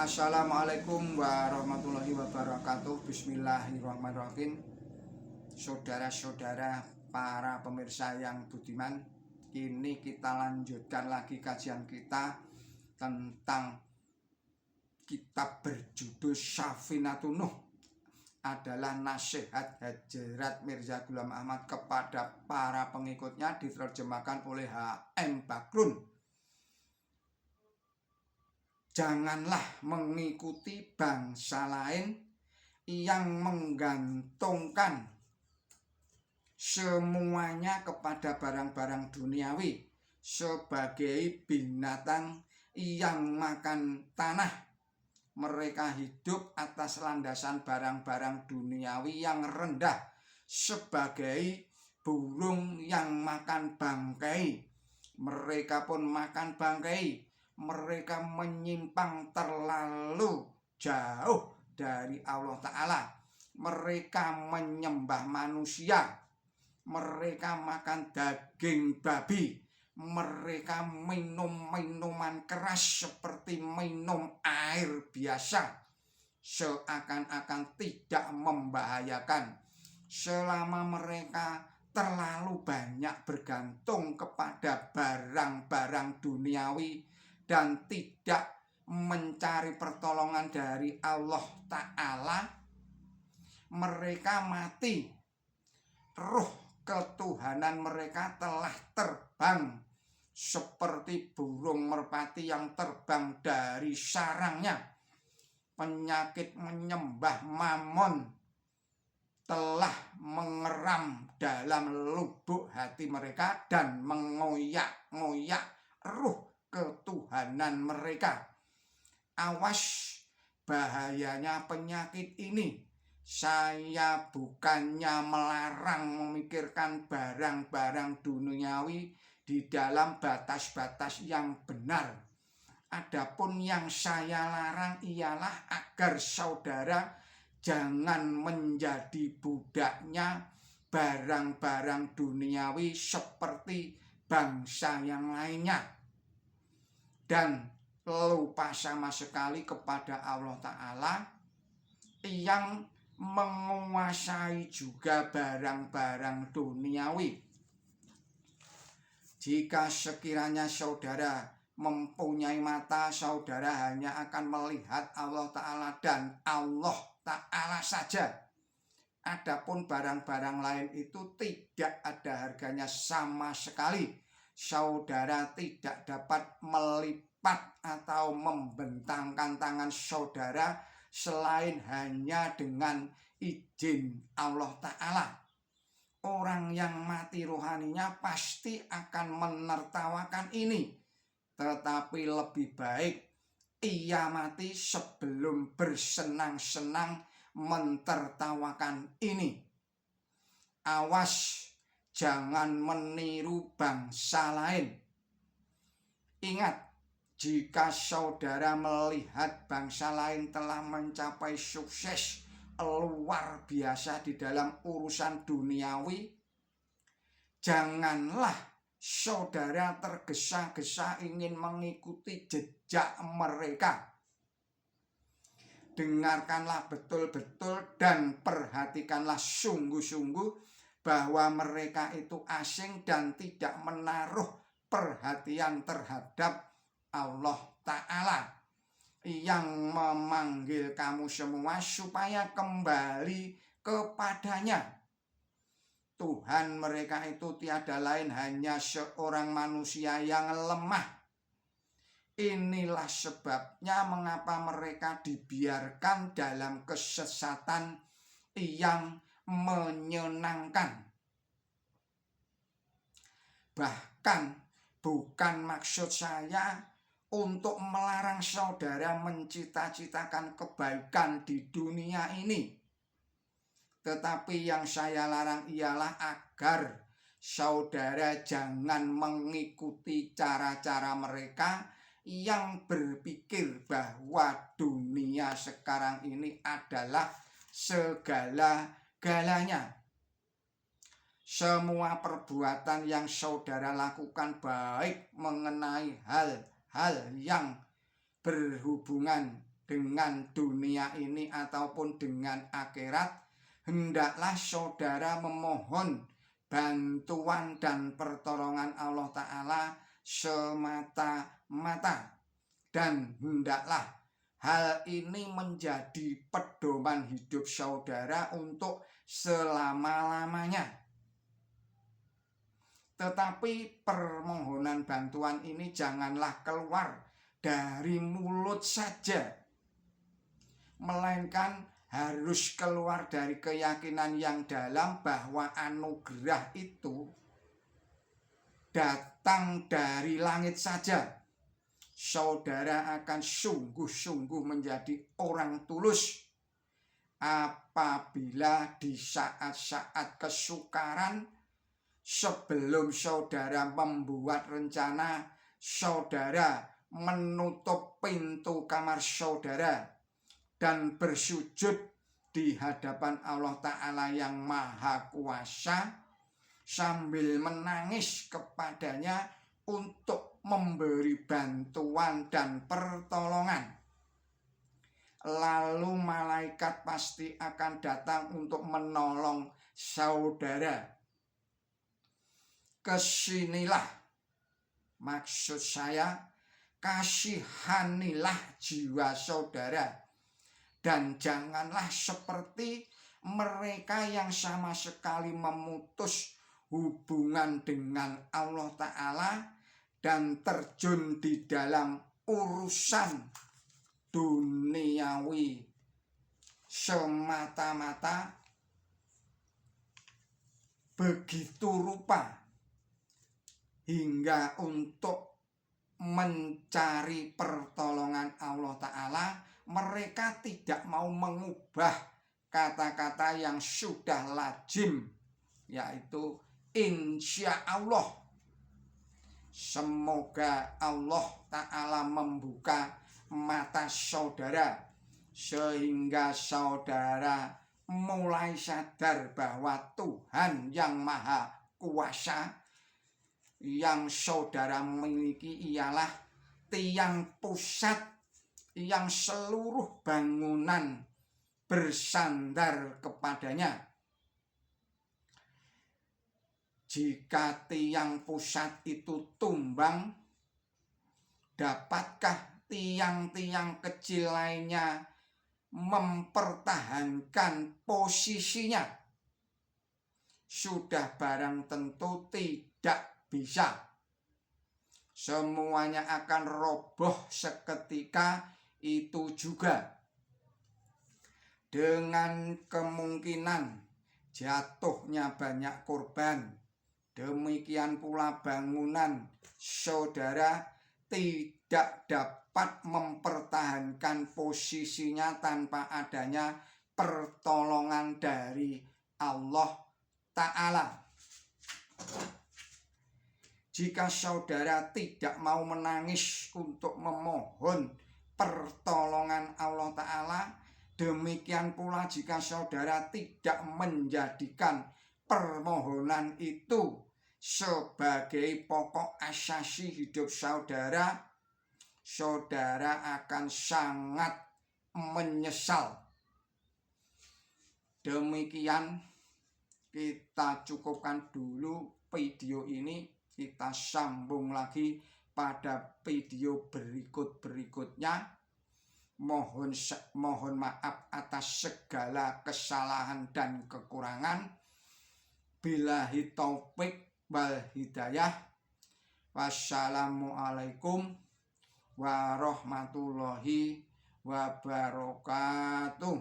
Assalamualaikum warahmatullahi wabarakatuh. Bismillahirrahmanirrahim. Saudara-saudara, para pemirsa yang budiman, ini kita lanjutkan lagi kajian kita tentang kitab berjudul Safinatun Nuh, adalah nasihat Hadjrat Mirza Ghulam Ahmad kepada para pengikutnya, diterjemahkan oleh H.M. Bakrun. Janganlah mengikuti bangsa lain yang menggantungkan semuanya kepada barang-barang duniawi sebagai binatang yang makan tanah. Mereka hidup atas landasan barang-barang duniawi yang rendah sebagai burung yang makan bangkai. Mereka pun makan bangkai. Mereka menyimpang terlalu jauh dari Allah Ta'ala. Mereka menyembah manusia. Mereka makan daging babi. Mereka minum minuman keras seperti minum air biasa, seakan-akan tidak membahayakan. Selama mereka terlalu banyak bergantung kepada barang-barang duniawi dan tidak mencari pertolongan dari Allah Ta'ala, mereka mati. Ruh ketuhanan mereka telah terbang seperti burung merpati yang terbang dari sarangnya. Penyakit menyembah Mammon telah mengeram dalam lubuk hati mereka dan mengoyak-ngoyak ruh ketuhanan mereka. Awas bahayanya penyakit ini. Saya bukannya melarang memikirkan barang-barang duniawi di dalam batas-batas yang benar. Adapun yang saya larang ialah agar saudara jangan menjadi budaknya barang-barang duniawi seperti bangsa yang lainnya, dan lupa sama sekali kepada Allah Ta'ala yang menguasai juga barang-barang duniawi. Jika sekiranya saudara mempunyai mata, saudara hanya akan melihat Allah Ta'ala dan Allah Ta'ala saja. Adapun barang-barang lain itu tidak ada harganya sama sekali. Saudara tidak dapat melipat atau membentangkan tangan saudara selain hanya dengan izin Allah Ta'ala. Orang yang mati rohaninya pasti akan menertawakan ini, tetapi lebih baik ia mati sebelum bersenang-senang mentertawakan ini. Awas, jangan meniru bangsa lain. Ingat, jika saudara melihat bangsa lain telah mencapai sukses luar biasa di dalam urusan duniawi, janganlah saudara tergesa-gesa ingin mengikuti jejak mereka. Dengarkanlah betul-betul dan perhatikanlah sungguh-sungguh bahwa mereka itu asing dan tidak menaruh perhatian terhadap Allah Ta'ala yang memanggil kamu semua supaya kembali kepadanya. Tuhan mereka itu tiada lain hanya seorang manusia yang lemah. Inilah sebabnya mengapa mereka dibiarkan dalam kesesatan yang menyenangkan. Bahkan bukan maksud saya untuk melarang saudara mencita-citakan kebaikan di dunia ini, tetapi yang saya larang ialah agar saudara jangan mengikuti cara-cara mereka yang berpikir bahwa dunia sekarang ini adalah segala-galanya. Semua perbuatan yang saudara lakukan, baik mengenai hal-hal yang berhubungan dengan dunia ini ataupun dengan akhirat, hendaklah saudara memohon bantuan dan pertolongan Allah Ta'ala semata-mata. Dan hendaklah hal ini menjadi pedoman hidup saudara untuk selama-lamanya. Tetapi permohonan bantuan ini janganlah keluar dari mulut saja, melainkan harus keluar dari keyakinan yang dalam bahwa anugerah itu datang dari langit saja. Saudara akan sungguh-sungguh menjadi orang tulus apabila di saat-saat kesukaran, sebelum saudara membuat rencana, saudara menutup pintu kamar saudara dan bersujud di hadapan Allah Ta'ala yang Maha Kuasa sambil menangis kepadanya untuk memberi bantuan dan pertolongan. Lalu malaikat pasti akan datang untuk menolong saudara. Kesinilah maksud saya, kasihanilah jiwa saudara. Dan janganlah seperti mereka yang sama sekali memutus hubungan dengan Allah Ta'ala dan terjun di dalam urusan duniawi semata-mata, begitu rupa hingga untuk mencari pertolongan Allah Ta'ala. Mereka tidak mau mengubah kata-kata yang sudah lazim, yaitu insya Allah. Semoga Allah Ta'ala membuka mata saudara sehingga saudara mulai sadar bahwa Tuhan yang Maha Kuasa yang saudara miliki ialah tiang pusat yang seluruh bangunan bersandar kepadanya. Jika tiang pusat itu tumbang, dapatkah tiang-tiang kecil lainnya mempertahankan posisinya? Sudah barang tentu tidak bisa. Semuanya akan roboh seketika itu juga, dengan kemungkinan jatuhnya banyak korban. Demikian pula bangunan saudara tidak dapat mempertahankan posisinya tanpa adanya pertolongan dari Allah Ta'ala. Jika saudara tidak mau menangis untuk memohon pertolongan Allah Ta'ala, demikian pula jika saudara tidak menjadikan permohonan itu sebagai pokok asasi hidup saudara, saudara akan sangat menyesal. Demikian, kita cukupkan dulu video ini. Kita sambung lagi pada video berikutnya. Mohon maaf atas segala kesalahan dan kekurangan. Billahi taufik wal hidayah. Wassalamualaikum warahmatullahi wabarakatuh.